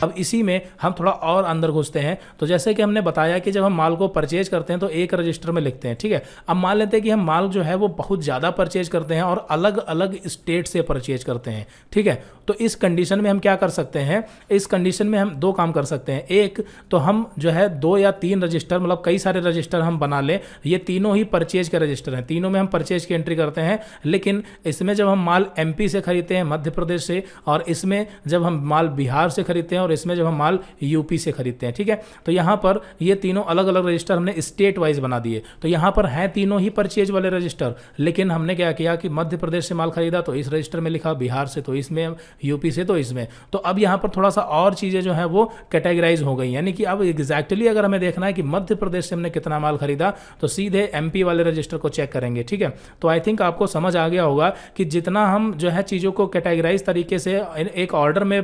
अब इसी में हम थोड़ा और अंदर घुसते हैं। तो जैसे कि हमने बताया कि जब हम माल को परचेज करते हैं तो एक रजिस्टर में लिखते हैं, ठीक है। अब मान लेते हैं कि हम माल जो है वो बहुत ज़्यादा परचेज करते हैं और अलग अलग स्टेट से परचेज करते हैं, ठीक है। तो इस कंडीशन में हम क्या कर सकते हैं, इस कंडीशन में हम दो काम कर सकते हैं। एक तो हम जो है 2 या 3 रजिस्टर, मतलब कई सारे रजिस्टर हम बना लें। ये तीनों ही परचेज के रजिस्टर हैं, तीनों में हम परचेज की एंट्री करते हैं। लेकिन इसमें जब हम माल MP से खरीदते हैं, मध्य प्रदेश से, और इसमें जब हम माल बिहार से खरीदते हैं, और इसमें जब हम माल UP से खरीदते हैं, ठीक है। तो यहाँ पर ये तीनों अलग अलग रजिस्टर हमने स्टेट वाइज बना दिए। तो यहाँ पर हैं तीनों ही परचेज वाले रजिस्टर, लेकिन हमने क्या किया कि मध्य प्रदेश से माल खरीदा तो इस रजिस्टर में लिखा, बिहार से तो इसमें, UP से तो इसमें। तो अब यहाँ पर थोड़ा सा और चीज़ें जो है वो कैटेगराइज हो गई, यानी कि अब एग्जैक्टली अगर हमें देखना है कि मध्य प्रदेश से हमने कितना माल खरीदा तो सीधे MP वाले रजिस्टर को चेक करेंगे, ठीक है। तो आई थिंक आपको समझ आ गया होगा कि जितना हम जो है चीज़ों को कैटेगराइज तरीके से एक ऑर्डर में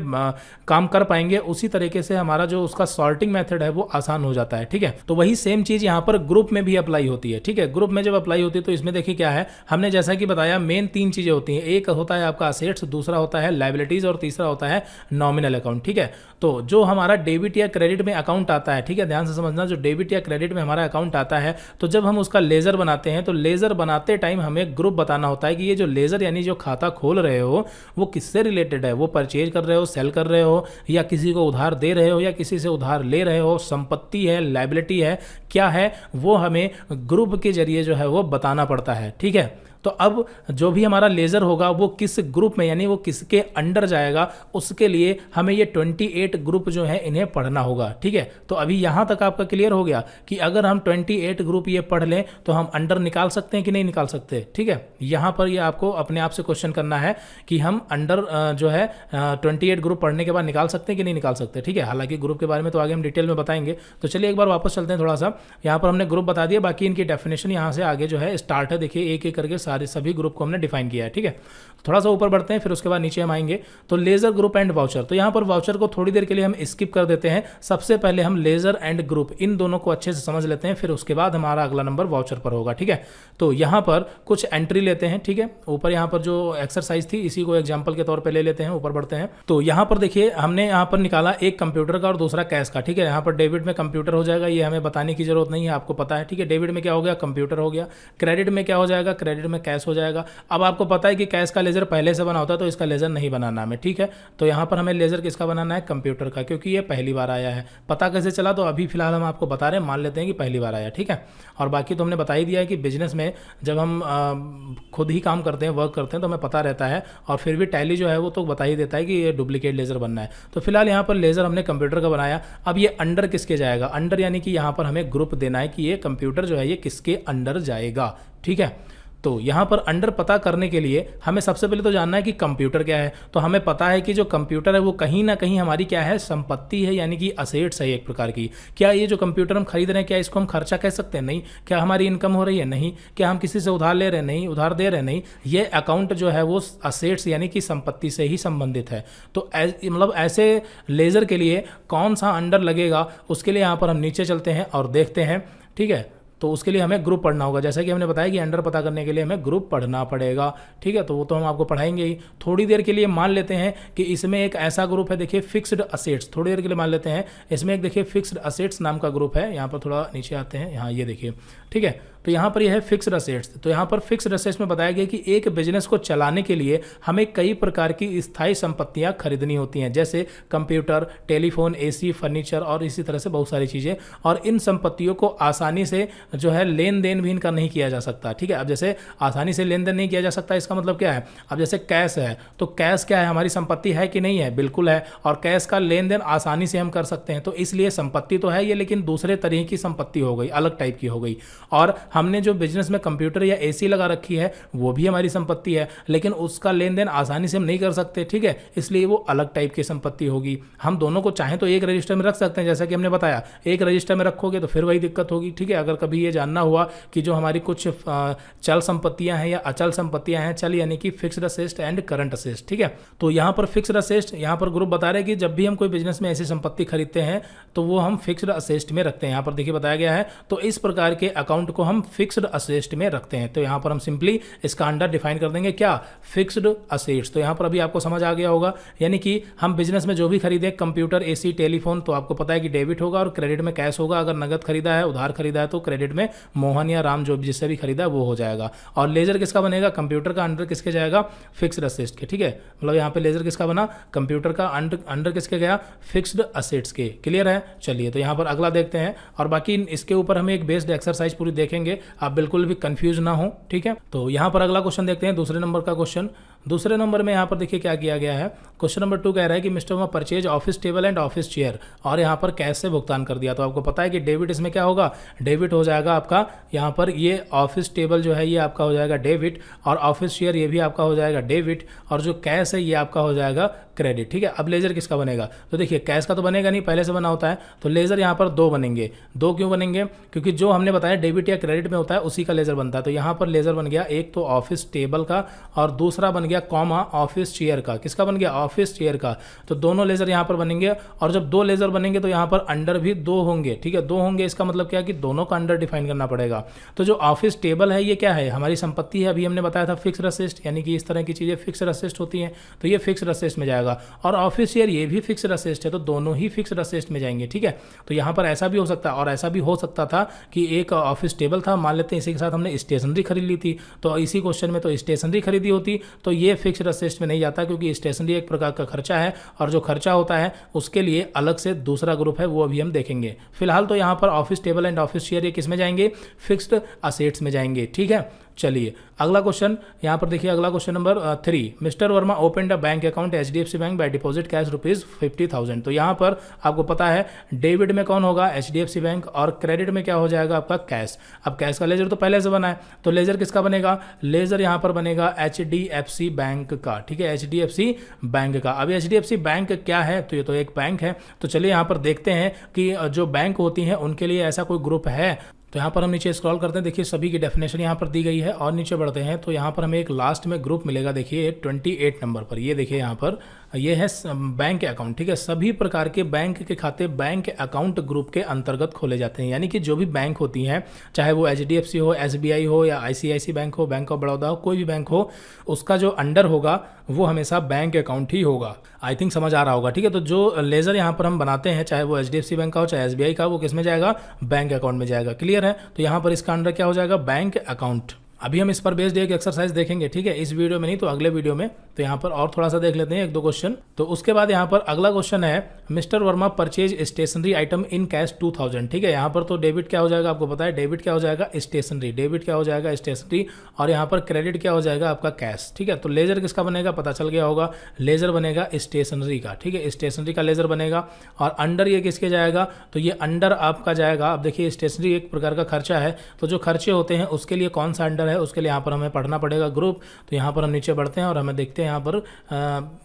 काम कर पाएंगे, उसी तरीके से हमारा जो उसका सॉर्टिंग मेथड है वो आसान हो जाता है, ठीक है। तो वही सेम चीज़ यहाँ पर ग्रुप में भी अप्लाई होती है, ठीक है। ग्रुप में जब अप्लाई होती है तो इसमें देखिए क्या है, हमने जैसा कि बताया मेन 3 चीज़ें होती हैं। एक होता है आपका असेट्स, दूसरा होता है लायबिलिटीज, और तीसरा होता है नॉमिनल अकाउंट, ठीक है। तो जो हमारा डेबिट या क्रेडिट में अकाउंट आता है, ठीक है, ध्यान से समझना, जो डेबिट या क्रेडिट में हमारा अकाउंट आता है, तो जब हम उसका लेजर बनाते हैं तो लेजर बनाते टाइम हमें ग्रुप बताना होता है कि ये जो लेजर यानी जो खाता खोल रहे हो वो किससे रिलेटेड है। वो परचेज कर रहे हो, सेल कर रहे हो, या किसी को उधार दे रहे हो, या किसी से उधार ले रहे हो, संपत्ति है, लायबिलिटी है, क्या है, वो हमें ग्रुप के जरिए जो है वो बताना पड़ता है, ठीक है। तो अब जो भी हमारा लेजर होगा वो किस ग्रुप में, यानी वो किसके अंडर जाएगा, उसके लिए हमें ये 28 ग्रुप जो है इन्हें पढ़ना होगा, ठीक है। तो अभी यहाँ तक आपका क्लियर हो गया कि अगर हम 28 ग्रुप ये पढ़ लें तो हम अंडर निकाल सकते हैं कि नहीं निकाल सकते, ठीक है। यहाँ पर ये आपको अपने आप से क्वेश्चन करना है कि हम अंडर जो है 28 ग्रुप पढ़ने के बाद निकाल सकते हैं कि नहीं निकाल सकते, ठीक है। हालांकि ग्रुप के बारे में तो आगे हम डिटेल में बताएंगे। तो चलिए एक बार वापस चलते हैं थोड़ा सा। यहाँ पर हमने ग्रुप बता दिया, बाकी इनकी डेफिनेशन यहाँ से आगे जो है स्टार्ट है। देखिए एक एक करके सारे सभी ग्रुप को हमने डिफाइन किया है, ठीक है। थोड़ा सा ऊपर बढ़ते हैं, फिर उसके बाद नीचे हम आएंगे। तो लेजर, ग्रुप एंड वाउचर, तो यहाँ पर वाउचर को थोड़ी देर के लिए हम स्किप कर देते हैं। सबसे पहले हम लेजर एंड ग्रुप इन दोनों को अच्छे से समझ लेते हैं, फिर उसके बाद हमारा अगला नंबर वाउचर पर होगा, ठीक है। तो यहाँ पर कुछ एंट्री लेते हैं, ठीक है। ऊपर यहाँ पर जो एक्सरसाइज थी इसी को एग्जाम्पल के तौर पर ले लेते हैं, ऊपर बढ़ते हैं। तो यहाँ पर देखिए हमने यहाँ पर निकाला एक कंप्यूटर का और दूसरा कैश का, ठीक है। यहाँ पर डेबिट में कंप्यूटर हो जाएगा, ये हमें बताने की जरूरत नहीं है, आपको पता है, ठीक है। डेबिट में क्या हो गया, कंप्यूटर हो गया। क्रेडिट में क्या हो जाएगा, क्रेडिट में कैश हो जाएगा। अब आपको पता है कि कैश का लेजर पहले से बना होता है, तो इसका लेजर नहीं बनाना हमें, ठीक है। तो यहाँ पर हमें लेजर किसका बनाना है, कंप्यूटर का, क्योंकि ये पहली बार आया है। पता कैसे चला, तो अभी फिलहाल हम आपको बता रहे हैं, मान लेते हैं कि पहली बार आया, ठीक है। और बाकी तो हमने बता ही दिया है कि बिजनेस में जब हम खुद ही काम करते हैं, वर्क करते हैं, तो हमें पता रहता है, और फिर भी टैली जो है वो तो बता ही देता है कि ये डुप्लीकेट लेजर बनना है। तो फिलहाल यहाँ पर लेजर हमने कंप्यूटर का बनाया। अब ये अंडर किसके जाएगा, अंडर यानी कि यहाँ पर हमें ग्रुप देना है कि ये कंप्यूटर जो है ये किसके अंडर जाएगा, ठीक है। तो यहाँ पर अंडर पता करने के लिए हमें सबसे पहले तो जानना है कि कंप्यूटर क्या है। तो हमें पता है कि जो कंप्यूटर है वो कहीं ना कहीं हमारी क्या है, संपत्ति है, यानी कि असेट्स है एक प्रकार की। क्या ये जो कंप्यूटर हम खरीद रहे हैं, क्या इसको हम खर्चा कह सकते हैं, नहीं। क्या हमारी इनकम हो रही है, नहीं। क्या हम किसी से उधार ले रहे हैं, नहीं। उधार दे रहे हैं, नहीं। ये अकाउंट जो है वो असेट्स यानी कि संपत्ति से ही संबंधित है। तो मतलब ऐसे लेजर के लिए कौन सा अंडर लगेगा, उसके लिए यहाँ पर हम नीचे चलते हैं और देखते हैं, ठीक है। तो उसके लिए हमें ग्रुप पढ़ना होगा, जैसा कि हमने बताया कि अंडर पता करने के लिए हमें ग्रुप पढ़ना पड़ेगा, ठीक है। तो वो तो हम आपको पढ़ाएंगे ही। थोड़ी देर के लिए मान लेते हैं कि इसमें एक ऐसा ग्रुप है, देखिए फिक्स्ड असेट्स। थोड़ी देर के लिए मान लेते हैं इसमें एक देखिए फिक्स्ड असेट्स नाम का ग्रुप है। यहाँ पर थोड़ा नीचे आते हैं, यहाँ ये देखिए, ठीक है। तो यहाँ पर यह है फिक्स्ड असेट्स। तो यहाँ पर फिक्स्ड असेट्स में बताया गया कि एक बिजनेस को चलाने के लिए हमें कई प्रकार की स्थायी संपत्तियाँ खरीदनी होती हैं, जैसे कंप्यूटर, टेलीफोन, AC, फर्नीचर और इसी तरह से बहुत सारी चीज़ें। और इन संपत्तियों को आसानी से जो है लेन देन भी इनका नहीं किया जा सकता, ठीक है। अब जैसे आसानी से लेन देन नहीं किया जा सकता, इसका मतलब क्या है, अब जैसे कैश है, तो कैश क्या है, हमारी संपत्ति है कि नहीं है, बिल्कुल है। और कैश का लेन देन आसानी से हम कर सकते हैं, तो इसलिए संपत्ति तो है ये, लेकिन दूसरे तरह की संपत्ति हो गई, अलग टाइप की हो गई। और हमने जो बिजनेस में कंप्यूटर या AC लगा रखी है वो भी हमारी संपत्ति है, लेकिन उसका लेन देन आसानी से हम नहीं कर सकते, ठीक है, इसलिए वो अलग टाइप की संपत्ति होगी। हम दोनों को चाहें तो एक रजिस्टर में रख सकते हैं, जैसा कि हमने बताया, एक रजिस्टर में रखोगे तो फिर वही दिक्कत होगी, ठीक है। अगर कभी ये जानना हुआ कि जो हमारी कुछ चल संपत्तियां हैं या अचल संपत्तियां हैं, चल यानी कि fixed assets and current assets, ठीक है। तो यहाँ पर फिक्स्ड असेट्स, यहाँ पर ग्रुप बता रहे हैं कि जब भी हम कोई बिजनेस में ऐसी संपत्ति खरीदते हैं तो वो हम फिक्स्ड असेट्स में रखते हैं। यहाँ पर देखिए बताया गया है। तो इस प्रकार के अकाउंट को हम फिक्स्ड असेट में रखते हैं। तो यहाँ पर हम सिंपली इसका अंडर डिफाइन कर देंगे क्या, फिक्स्ड असेट्स। तो यहाँ पर अभी आपको समझ आ गया होगा, यानी कि हम बिजनेस में जो भी खरीदे, कंप्यूटर, एसी, टेलीफोन, तो आपको पता है कि डेबिट होगा और क्रेडिट में कैश होगा। अगर नगद खरीदा है, उधार खरीदा है, तो क्रेडिट में मोहन या राम जो जिससे भी खरीदा है वो हो जाएगा। और लेजर किसका बनेगा, कंप्यूटर का अंडर किसके जाएगा, फिक्स्ड असेट्स के। ठीक है, मतलब यहाँ पे लेजर किसका बना, कंप्यूटर का अंडर किसके गया, फिक्स्ड असेट्स के। क्लियर है, चलिए तो यहाँ पर अगला देखते हैं, और बाकी इसके ऊपर हमें एक बेस्ड एक्सरसाइज पूरी देखेंगे, आप बिल्कुल भी कंफ्यूज ना हो। ठीक है, तो यहाँ पर अगला क्वेश्चन देखते हैं, दूसरे नंबर का क्वेश्चन। दूसरे नंबर में यहाँ पर देखिए क्या किया गया है। क्वेश्चन नंबर 2 कह रहा है कि mister Verma purchase office table and office chair, और यहाँ पर कैश से भुगतान कर दिया। तो आपको पता है कि डेबिट इसमें क्या होगा, डेबिट हो जाएगा आपका। यहाँ पर ये ऑफिस टेबल जो है ये आपका हो जाएगा डेबिट, और ऑफिस चेयर ये भी आपका हो जाएगा डेबिट, और जो कैश है ये आपका हो जाएगा क्रेडिट। ठीक है, अब लेजर किसका बनेगा, तो देखिए कैश का तो बनेगा नहीं, पहले से बना होता है, तो लेजर यहाँ पर 2 बनेंगे। 2 क्यों बनेंगे, क्योंकि जो हमने बताया डेबिट या क्रेडिट में होता है उसी का लेजर बनता है। तो यहाँ पर लेजर बन गया एक तो ऑफिस टेबल का, और दूसरा बन गया कॉमा ऑफिस चेयर का। किसका बन गया, ऑफिस चेयर का। तो दोनों लेजर यहाँ पर बनेंगे, और जब 2 लेजर बनेंगे तो यहाँ पर अंडर भी 2 होंगे। ठीक है, 2 होंगे, इसका मतलब क्या कि दोनों का अंडर डिफाइन करना पड़ेगा। तो जो ऑफिस टेबल है ये क्या है, हमारी संपत्ति है, अभी हमने बताया था फिक्स्ड असेट, यानी कि इस तरह की चीजें फिक्स्ड असेट होती हैं, तो ये फिक्स्ड असेट में जाएगा। और ऑफिस चेयर ये भी फिक्स्ड असेट है, तो दोनों ही फिक्स्ड असेट में जाएंगे। ठीक है, तो यहाँ पर ऐसा भी हो सकता है, और ऐसा भी हो सकता था कि एक ऑफिस टेबल था, मान लेते हैं इसी के साथ हमने स्टेशनरी खरीद ली थी, तो इसी क्वेश्चन में तो स्टेशनरी खरीदी होती तो ये फिक्स्ड असेट में नहीं जाता, क्योंकि स्टेशनरी एक प्रकार का खर्चा है, और जो खर्चा होता है उसके लिए अलग से दूसरा ग्रुप है, वो अभी हम देखेंगे। फिलहाल तो यहाँ पर office table and office chair ये किस में जाएंगे, फिक्स्ड असेट्स में जाएंगे। ठीक है, चलिए अगला क्वेश्चन यहाँ पर देखिए, अगला question number 3, mister Verma open a bank account HDFC bank by deposit cash ₹50,000। तो यहाँ पर आपको पता है डेबिट में कौन होगा, HDFC बैंक, और क्रेडिट में क्या हो जाएगा आपका कैश। अब कैश का लेजर तो पहले से बना है, तो लेजर किसका बनेगा, लेजर यहाँ पर बनेगा HDFC बैंक का। ठीक है, HDFC बैंक का। अब HDFC बैंक क्या है, तो ये तो एक बैंक है। तो चलिए यहाँ पर देखते हैं कि जो बैंक होती हैं उनके लिए ऐसा कोई ग्रुप है। तो यहाँ पर हम नीचे स्क्रॉल करते हैं, देखिए सभी की डेफिनेशन यहाँ पर दी गई है, और नीचे बढ़ते हैं तो यहाँ पर हमें एक लास्ट में ग्रुप मिलेगा, देखिए 28 नंबर पर। ये देखिए यहाँ पर ये है बैंक अकाउंट। ठीक है, सभी प्रकार के बैंक के खाते बैंक अकाउंट ग्रुप के अंतर्गत खोले जाते हैं, यानी कि जो भी बैंक होती हैं, चाहे वो HDFC हो, SBI हो, या ICICI बैंक हो, बैंक ऑफ बड़ौदा हो, कोई भी बैंक हो, उसका जो अंडर होगा वो हमेशा बैंक अकाउंट ही होगा। आई थिंक समझ आ रहा होगा। ठीक है, तो जो लेजर यहाँ पर हम बनाते हैं, चाहे वो HDFC बैंक का हो, चाहे SBI का, वो किस में जाएगा, बैंक अकाउंट में जाएगा। क्लियर है, तो यहाँ पर इसका अंडर क्या हो जाएगा, बैंक अकाउंट। अभी हम इस पर बेस्ड एक एक्सरसाइज देखेंगे। ठीक है, इस वीडियो में नहीं तो अगले वीडियो में। तो यहाँ पर और थोड़ा सा देख लेते हैं, 1-2 क्वेश्चन। तो उसके बाद यहाँ पर अगला क्वेश्चन है, mister Verma purchase stationery item in cash 2000। ठीक है, यहाँ पर तो डेबिट क्या हो जाएगा, आपको पता है डेबिट क्या हो जाएगा, स्टेशनरी। डेबिट क्या हो जाएगा, स्टेशनरी, और यहाँ पर क्रेडिट क्या हो जाएगा आपका कैश। ठीक है, तो लेजर किसका बनेगा, पता चल गया होगा, लेजर बनेगा स्टेशनरी का। ठीक है, स्टेशनरी का लेजर बनेगा, और अंडर ये किसके जाएगा, तो ये अंडर आपका जाएगा। अब देखिए स्टेशनरी एक प्रकार का खर्चा है, तो जो खर्चे होते हैं उसके लिए कौन सा अंडर है, उसके लिए यहाँ पर हमें पढ़ना पड़ेगा ग्रुप। तो यहाँ पर हम नीचे बढ़ते हैं और हमें देखते हैं यहाँ पर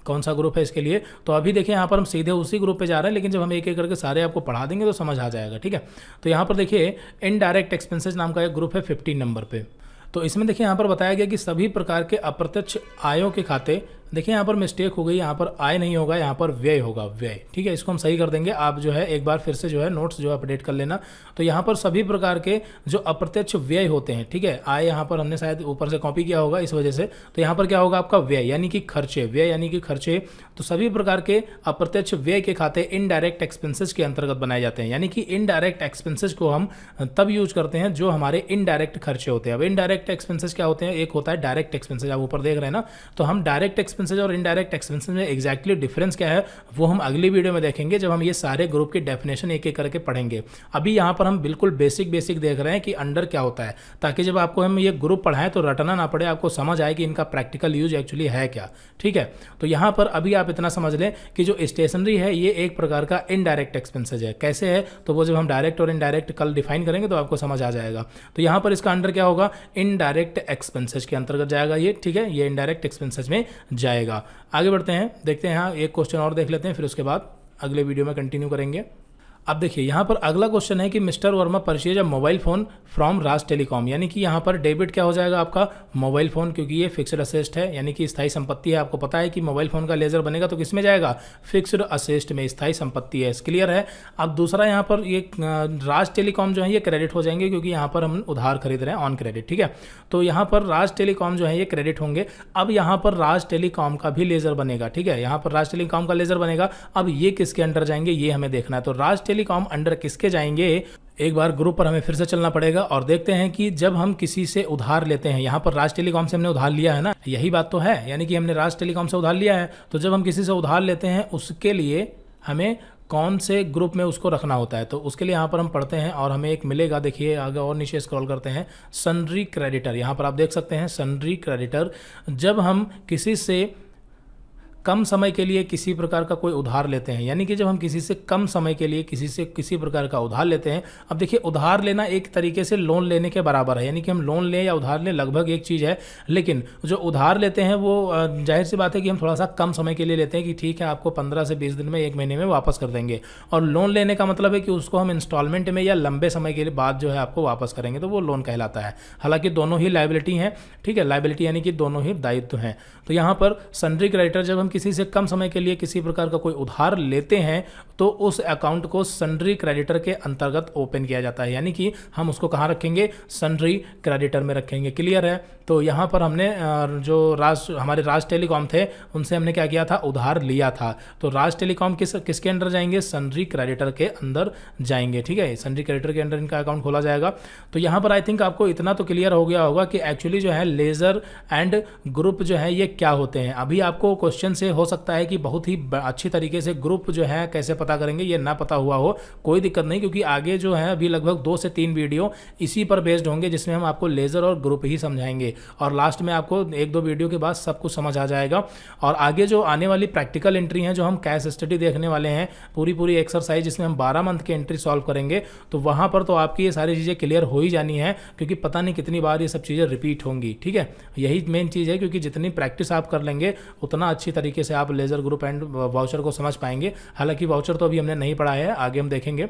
कौन सा ग्रुप है इसके लिए। तो अभी देखिए यहाँ पर हम सीधे उसी ग्रुप पे जा रहे हैं, लेकिन जब हम एक एक करके सारे आपको पढ़ा देंगे तो समझ आ जाएगा। ठीक है, तो यहाँ पर देखिए इनडायरेक्ट एक्सपेंसेस नाम का एक ग्रुप है 15 नंबर पे। तो इसमें देखिए यहाँ पर बताया गया कि सभी प्रकार के अप्रत्यक्ष आयों के खाते, देखिए यहाँ पर मिस्टेक हो गई, यहाँ पर आय नहीं होगा, यहाँ पर व्यय होगा, व्यय। ठीक है, इसको हम सही कर देंगे। आप जो है एक बार फिर से जो है नोट्स जो है अपडेट कर लेना। तो यहाँ पर सभी प्रकार के जो अप्रत्यक्ष व्यय होते हैं, ठीक है, आय यहाँ पर हमने शायद ऊपर से कॉपी किया होगा इस वजह से। तो यहाँ पर क्या होगा आपका व्यय यानी कि खर्चे, व्यय यानी कि खर्चे। तो सभी प्रकार के अप्रत्यक्ष व्यय के खाते इनडायरेक्ट एक्सपेंसेस के अंतर्गत बनाए जाते हैं, यानी कि इनडायरेक्ट एक्सपेंसेस को हम तब यूज करते हैं जो हमारे इनडायरेक्ट खर्चे होते हैं। अब इनडायरेक्ट एक्सपेंसेस क्या होते हैं, एक होता है डायरेक्ट एक्सपेंसेस, आप ऊपर देख रहे हैं ना। तो हम डायरेक्ट एक्सपेंसेस और इनडायरेक्ट एक्सपेंसेस में एग्जैक्टली डिफरेंस क्या है वो हम अगली वीडियो में देखेंगे, जब हम ये सारे ग्रुप की डेफिनेशन एक एक करके पढ़ेंगे। अभी यहाँ पर हम बिल्कुल बेसिक देख रहे हैं कि अंडर क्या होता है, ताकि जब आपको हम ये ग्रुप पढ़ाएं तो रटना ना पड़े, आपको समझ आए कि इनका प्रैक्टिकल यूज एक्चुअली है क्या। ठीक है, तो यहाँ पर अभी आप इतना समझ लें कि जो स्टेशनरी है ये एक प्रकार का इनडायरेक्ट एक्सपेंसेस है। कैसे है, तो वो जब हम डायरेक्ट और इनडायरेक्ट कल डिफाइन करेंगे तो आपको समझ आ जाएगा। तो यहाँ पर इसका अंडर क्या होगा, इनडायरेक्ट एक्सपेंसेस के अंतर्गत जाएगा ये। ठीक है, ये इनडायरेक्ट एक्सपेंसेस में जाएगा। आगे बढ़ते हैं, देखते हैं, यहाँ एक क्वेश्चन और देख लेते हैं, फिर उसके बाद अगले वीडियो में कंटिन्यू करेंगे। अब देखिए यहाँ पर अगला क्वेश्चन है कि mister Verma purchase a mobile phone from Raj telecom, यानी कि यहाँ पर डेबिट क्या हो जाएगा आपका मोबाइल फ़ोन, क्योंकि ये फिक्स्ड असेस्ट है यानी कि स्थायी संपत्ति है। आपको पता है कि मोबाइल फ़ोन का लेजर बनेगा तो किस में जाएगा, फिक्स्ड असेस्ट में, स्थायी संपत्ति है। क्लियर है। अब दूसरा यहाँ पर ये राज टेलीकॉम जो है ये क्रेडिट हो जाएंगे, क्योंकि यहाँ पर हम उधार खरीद रहे हैं ऑन क्रेडिट। ठीक है, तो यहाँ पर राज टेलीकॉम जो है ये क्रेडिट होंगे। अब यहाँ पर राज टेलीकॉम का भी लेजर बनेगा। ठीक है, यहाँ पर राज टेलीकॉम का लेजर बनेगा। अब ये किसके अंडर जाएंगे ये हमें देखना है। तो राज टेलीकॉम अंडर किसके जाएंगे, एक बार ग्रुप पर हमें फिर से चलना पड़ेगा और देखते हैं कि जब हम किसी से उधार लेते हैं, यहाँ पर राज टेलीकॉम से हमने उधार लिया है ना, यही बात तो है, यानी कि हमने राज टेलीकॉम से उधार लिया है। तो जब हम किसी से उधार लेते हैं उसके लिए हमें कौन से ग्रुप में उसको रखना होता है, तो उसके लिए यहाँ पर हम पढ़ते हैं और हमें एक मिलेगा। देखिए आगे और नीचे स्क्रॉल करते हैं, सन्ड्री क्रेडिटर। यहाँ पर आप देख सकते हैं सन्ड्री क्रेडिटर। जब हम किसी से कम समय के लिए किसी प्रकार का कोई उधार लेते हैं, यानी कि जब हम किसी से कम समय के लिए किसी से किसी प्रकार का उधार लेते हैं। अब देखिए उधार लेना एक तरीके से लोन लेने के बराबर है, यानी कि हम लोन लें या उधार लें लगभग एक चीज़ है। लेकिन जो उधार लेते हैं वो जाहिर सी बात है कि हम थोड़ा सा कम समय के लिए लेते हैं कि ठीक है आपको 15 से 20 दिन में, 1 महीने में वापस कर देंगे। और लोन लेने का मतलब है कि उसको हम इंस्टॉलमेंट में या लंबे समय के बाद जो है आपको वापस करेंगे, तो वो लोन कहलाता है। हालांकि दोनों ही लायबिलिटी हैं। ठीक है, लायबिलिटी यानी कि दोनों ही दायित्व हैं। तो यहाँ पर सन्ड्री क्रेडिटर, जब हम किसी से कम समय के लिए किसी प्रकार का कोई उधार लेते हैं तो उस अकाउंट को सन्ड्री क्रेडिटर के अंतर्गत ओपन किया जाता है, यानी कि हम उसको कहाँ रखेंगे, सन्ड्री क्रेडिटर में रखेंगे। क्लियर है। तो यहाँ पर हमने जो हमारे राज टेलीकॉम थे उनसे हमने क्या किया था, उधार लिया था। तो राज टेलीकॉम किसके अंडर जाएंगे, सन्ड्री क्रेडिटर के अंदर जाएंगे। ठीक है, सन्ड्री क्रेडिटर के अंदर इनका अकाउंट खोला जाएगा। तो यहाँ पर आई थिंक आपको इतना तो क्लियर हो गया होगा कि एक्चुअली जो है लेजर एंड ग्रुप जो है ये क्या होते हैं। अभी आपको क्वेश्चन से हो सकता है कि बहुत ही अच्छी तरीके से ग्रुप जो है कैसे पता करेंगे ये ना पता हुआ हो, कोई दिक्कत नहीं, क्योंकि आगे जो है अभी लगभग 2 से 3 वीडियो इसी पर बेस्ड होंगे जिसमें हम आपको लेजर और ग्रुप ही समझाएंगे और लास्ट में आपको 1-2 वीडियो के बाद सब कुछ समझ आ जाएगा। और आगे जो आने वाली प्रैक्टिकल एंट्री हैं, जो हम कैश स्टडी देखने वाले हैं, पूरी एक्सरसाइज जिसमें हम 12 मंथ की एंट्री सॉल्व करेंगे, तो वहाँ पर तो आपकी ये सारी चीज़ें क्लियर हो ही जानी है, क्योंकि पता नहीं कितनी बार ये सब चीज़ें रिपीट होंगी। ठीक है, यही मेन चीज़ है, क्योंकि जितनी प्रैक्टिस आप कर लेंगे उतना अच्छी तरीके से आप लेजर ग्रुप एंड वाउचर को समझ पाएंगे। हालांकि वाउचर तो अभी हमने नहीं पढ़ा है, आगे हम देखेंगे।